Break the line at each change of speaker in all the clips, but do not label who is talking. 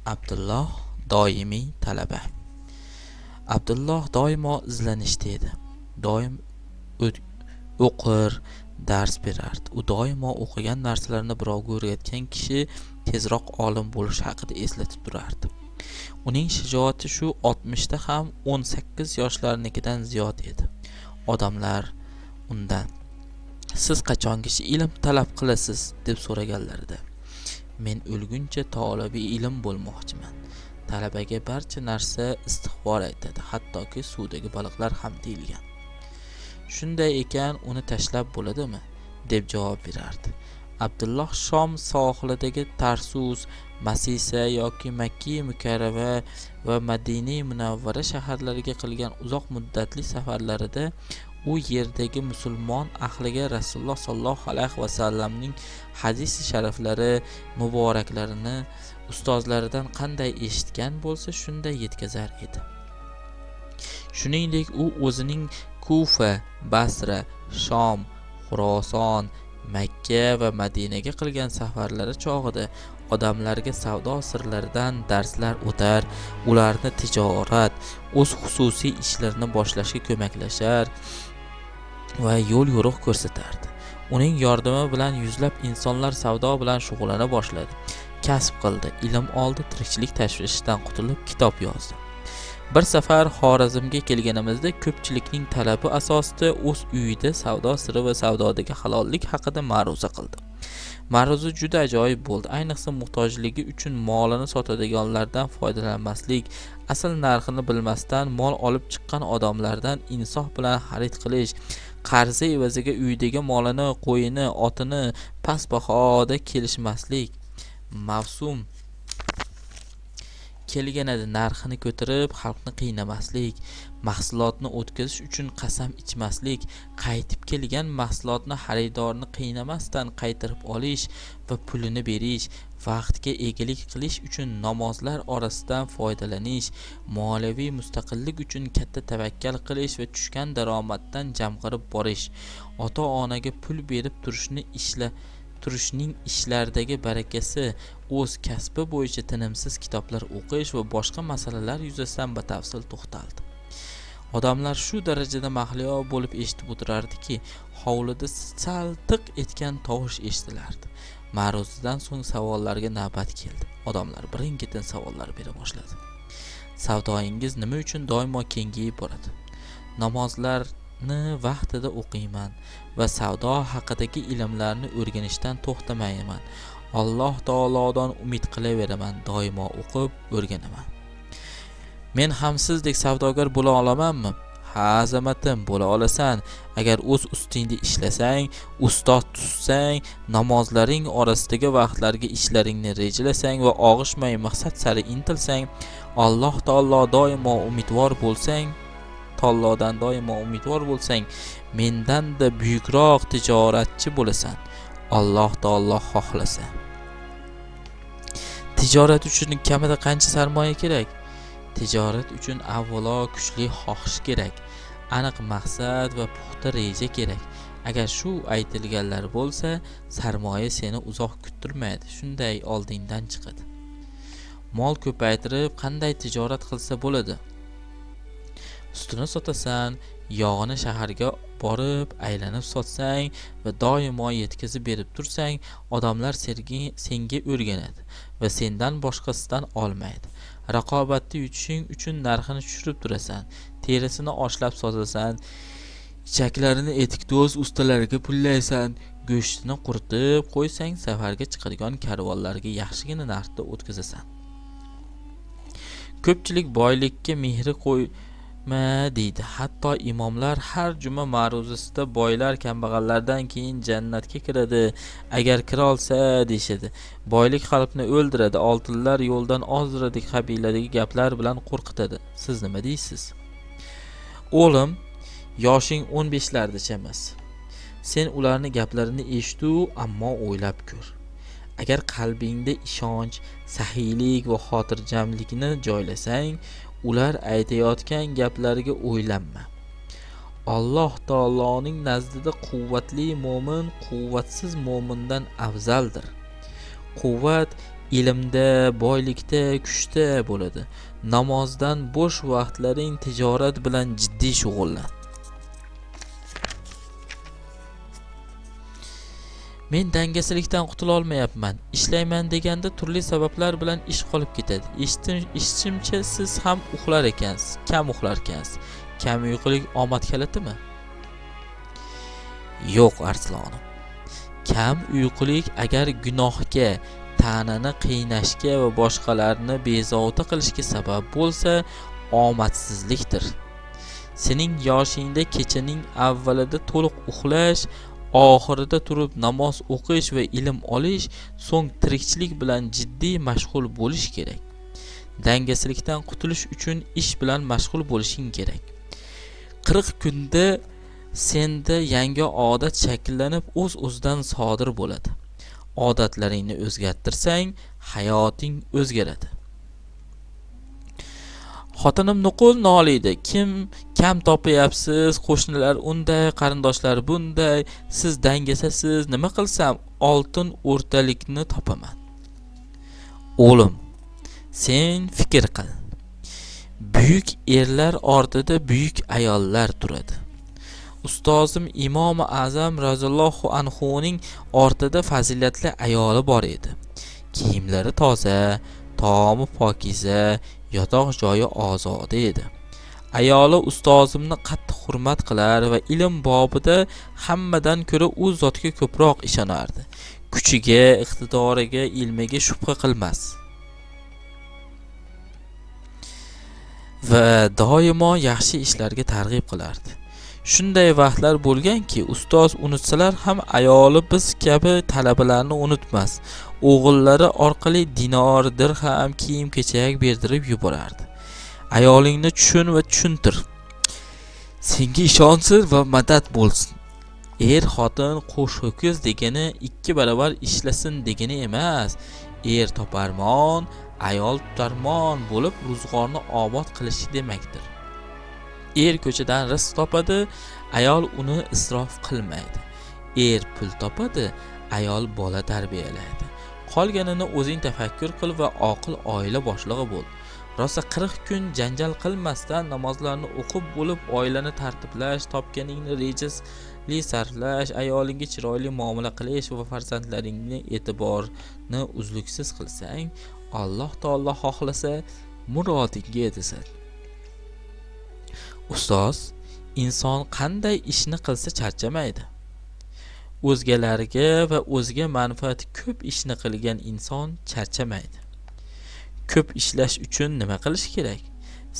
Abdulloh doimiy talaba. Abdulloh doimo izlanishda edi. Doim o'qir, dars berardi. U doimo o'qigan narsalarini birovga o'rgatgan kishi tezroq olim bo'lish haqida eslatib turardi. Uning shijoati shu 60 da ham 18 yoshlarnikidan ziyod edi. Odamlar undan: "Siz qachongacha ilm talab qilasiz?" deb so'raganlarida, "Men o'lguncha tolibi ilm bo'lmoqchiman." Talabaga barcha narsa istig'for aytadi, hattoki suvdagi baliqlar ham deyilgan. "Shunday ekan, uni tashlab bo'ladimi?" deb javob berardi. Abdulloh Shom sohilidagi Tarsus, Masisa yoki Makka Mukarrama va Madina Munavvara shaharlariga qilgan uzoq muddatli safarlarida u yerdagi musulmon ahliga Rasululloh sollallohu alayhi vasallamning hadis shariflari muboraklarini ustozlaridan qanday eshitgan bo'lsa, shunday yetkazar edi. Shuningdek, u o'zining Kufa, Basra, Shom, Xuroson, Makka va Madinaga qilgan safarlari chog'ida odamlarga savdo sirlaridan darslar o'tar, ularni tijorat, o'z xususiy ishlarini boshlashga ko'maklashar va yo'l yo'riq ko'rsatardi. Uning yordami bilan yuzlab insonlar savdo bilan shug'ullana boshladi, kasb qildi, ilm oldi, tirikchilik tashvishidan qutulib kitob yozdi. Bir safar Xorazmga kelganimizda ko'pchilikning talabi asosida o'z uyida savdo siri va savdodagi halollik haqida ma'ruza qildi. Ma'ruza juda ajoyib bo'ldi. Ayniqsa muhtojligi uchun molini sotadiganlardan foydalanmaslik, asl narxini bilmasdan mol olib chiqqan odamlardan insof bilan xarid qilish, qarzi evaziga uydagi molini, qo'yini, otini past bahoda kelishmaslik, mavsum kelganida narxini ko'tarib xalqni qiynamaslik, mahsulotni o'tkazish uchun qasam ichmaslik, qaytib kelgan mahsulotni xaridorni qiynamasdan qaytarib olish va pulini berish, vaqtga egilik qilish uchun namozlar orasidan foydalanish, moliyaviy mustaqillik uchun katta tavakkal qilish va tushgan daromaddan jamg'arib borish, ota-onaga pul berib turishning ishlardagi barakasi, o'z kasbi bo'yicha tinimsiz kitoblar o'qish va boshqa masalalar yuzasidan batafsil to'xtaldi. Odamlar shu darajada mahliyo bo'lib eshitib o'tirardiki, hovlida saltiq etgan tovush eshitilardi. Ma'ruzadan so'ng savollarga navbat keldi. Odamlar birin-ketin savollar bera boshladi. Savdoyingiz nima uchun doimo kengayib boradi? Namozlarni vaqtida o'qiyman va savdo haqidagi ilmlarni o'rganishdan to'xtamayman. Alloh taolodan umid qilaveraman, doimo o'qib o'rganaman. Men ham sizdek savdogar bo'la olamanmi? Ha, azamatim, bo'la olasan. Agar o'z ustingda ishlasang, ustoz tutsang, namozlaring orasidagi vaqtlarga ishlaringni rejalasang va og'ishmay maqsad sari intilsang, Alloh taolo doimo umidvor bo'lsang, Allohdan doimo umidvor bo'lsang, mendan-da buyukroq tijoratchi bo'lasan. Alloh taolo xohlasa. Tijorat uchun kamida qancha sarmoya kerak? Tijorat uchun avvalo kuchli xohish kerak, aniq maqsad va puxta reja kerak. Agar shu aytilganlar bo'lsa, sarmoya seni uzoq kuttirmaydi, shunday oldingdan chiqadi. Mol ko'paytirib qanday tijorat qilsa bo'ladi? Sutini sotasan, yog'ini shaharga borib aylanib sotsang va doimo yetkazib berib tursang, odamlar senga o'rganadi va sendan boshqasidan olmaydi. Raqobatda yutishing uchun narxini tushirib turasan, terisini oshlab sotasan, ichaklarini etikdo'z ustalarga pullaysan, go'shtini quritib qo'ysang, safarga chiqadigan karvonlarga yaxshigina narxda o'tkazasan. Ko'pchilik boylikka mehri deydi. Hatto imomlar har juma ma'ruzasida boylar kambag'allardan keyin jannatga kiradi, agar kira olsa deyshadi. Boylik xalqni o'ldiradi, oltinlar yo'ldan ozdiradi qabilidagi gaplar bilan qo'rqitadi. Siz nima deysiz? O'g'lim, yoshing 15larda emas. Sen ularni gaplarini eshituv, ammo o'ylab ko'r. Agar qalbingda ishonch, sahiylik va xotirjamlikni joylasang, ular aytayotgan gaplariga o'ylanma. Alloh taoloning nazdida quvvatli mo'min quvvatsiz mo'mindan afzaldir. Quvvat ilmda, boylikda, kuchda bo'ladi. Namozdan bo'sh vaqtlaring tijorat bilan jiddiy shug'ullan. Men dangaslikdan qutula olmayapman. Ishlayman deganda turli sabablar bilan ish qolib ketadi. Eshitishimcha siz ham uxlar ekansiz, kam uxlar ekansiz. Kam uyqulik omad kalitimi? Yo'q Arslonim. Kam uyqulik agar gunohga, tanani qiynashga va boshqalarni bezovta qilishga sabab bo'lsa, omadsizlikdir. Sening yoshingda kechaning avvalida to'liq uxlash, oxirida turib namoz o'qish va ilm olish, so'ng tirikchilik bilan jiddiy mashg'ul bo'lish kerak. Dangaslikdan qutulish uchun ish bilan mashg'ul bo'lishing kerak. 40 kunda senda yangi odat shakllanib o'z-o'zidan sodir bo'ladi. Odatlaringni o'zgartirsang, hayoting o'zgaradi. Xotinim nuqul noliydi. Kam topayapsiz, qo'shnilar unday, qarindoshlar bunday, siz dangasasiz, nima qilsam oltin o'rtalikni topaman. O'g'lim, sen fikr qil. Buyuk erlar ortida buyuk ayollar turadi. Ustozim Imom Azam roziyallohu anhu ning ortida fazilatli ayoli bor edi. Kiyimlari toza, taomi pokiza, yotoq joyi ozoda edi. Ayoli ustozimni qattiq hurmat qilar va ilm bobida hammadan ko'ra u zotga ko'proq ishonardi. Kuchiga, iqtidoriga, ilmiga shubha qilmas. Va doimo yaxshi ishlarga targ'ib qilardi. Shunday vaqtlar bo'lganki, ustoz unutsalar ham ayoli biz kabi talabalarni unutmas. O'g'illari orqali dinor, dirham, kiyim-kechak berdirib yuborardi. Ayolingni tushun va tushuntir. Senga ishonsin va madad bo'lsin. Xotin qo'sh ho'kiz degani 2 barobar ishlasin degani emas. Toparmon, ayol tutarmon bo'lib ro'zg'orni obod qilishi demakdir. Ko'chadan rizq topadi, ayol uni isrof qilmaydi. Pul topadi, ayol bola tarbiyalaydi. Qolganini o'zing tafakkur qil va oqil oila boshlig'i bo'l. Rosa 40 kun janjal qilmasdan namozlarni o'qib bo'lib, oilani tartiblash, topganingni rejasli sarflash, ayolingga chiroyli muomala qilish va farzandlaringni e'tiborni uzluksiz qilsang, Alloh taolo xohlasa murodingga yetasan. Ustoz, inson qanday ishni qilsa charchamaydi? O'zgalarga va o'ziga manfaati ko'p ishni qilgan inson charchamaydi. Ko'p ishlash uchun nima qilish kerak?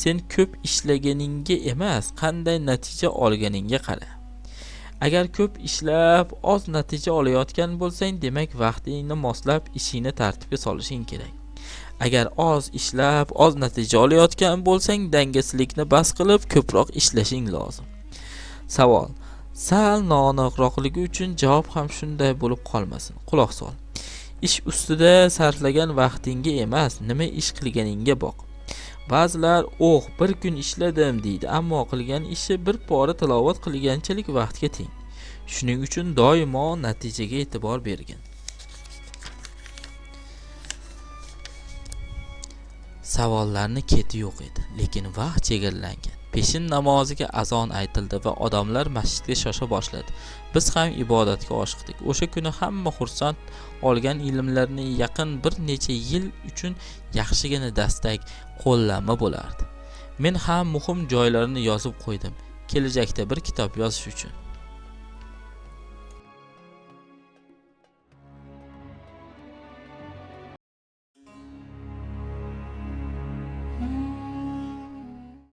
Sen ko'p ishlaganingga emas, qanday natija olganingga qara. Agar ko'p ishlab, oz natija olayotgan bo'lsang, demak vaqtingni moslab ishingni tartibga solishing kerak. Agar oz ishlab, oz natija olayotgan bo'lsang, dangaslikni bas qilib, ko'proq ishlashing lozim. Savol: sal noaniqroqligi uchun javob ham shunday bo'lib qolmasin. Quloq sol. Ish ustida sarflagan vaqtingga emas, nima ish qilganingga boq. Ba'zilar bir kun ishladim deydi, ammo qilgan ishi bir pora tilovat qilganchalik vaqtga teng. Shuning uchun doimo natijaga e'tibor bergin. Savollarni keti yo'q edi, lekin vaqt chegaralangan. Peshin namoziga azon aytildi va odamlar masjidga shosha boshladi. Biz ham ibodatga oshiqdik. O'sha kuni hamma xursand, olgan ilmlarni yaqin bir necha yil uchun yaxshigina dastak, qo'llanma bo'lardi. Men ham muhim joylarini yozib qo'ydim, kelajakda bir kitob yozish uchun.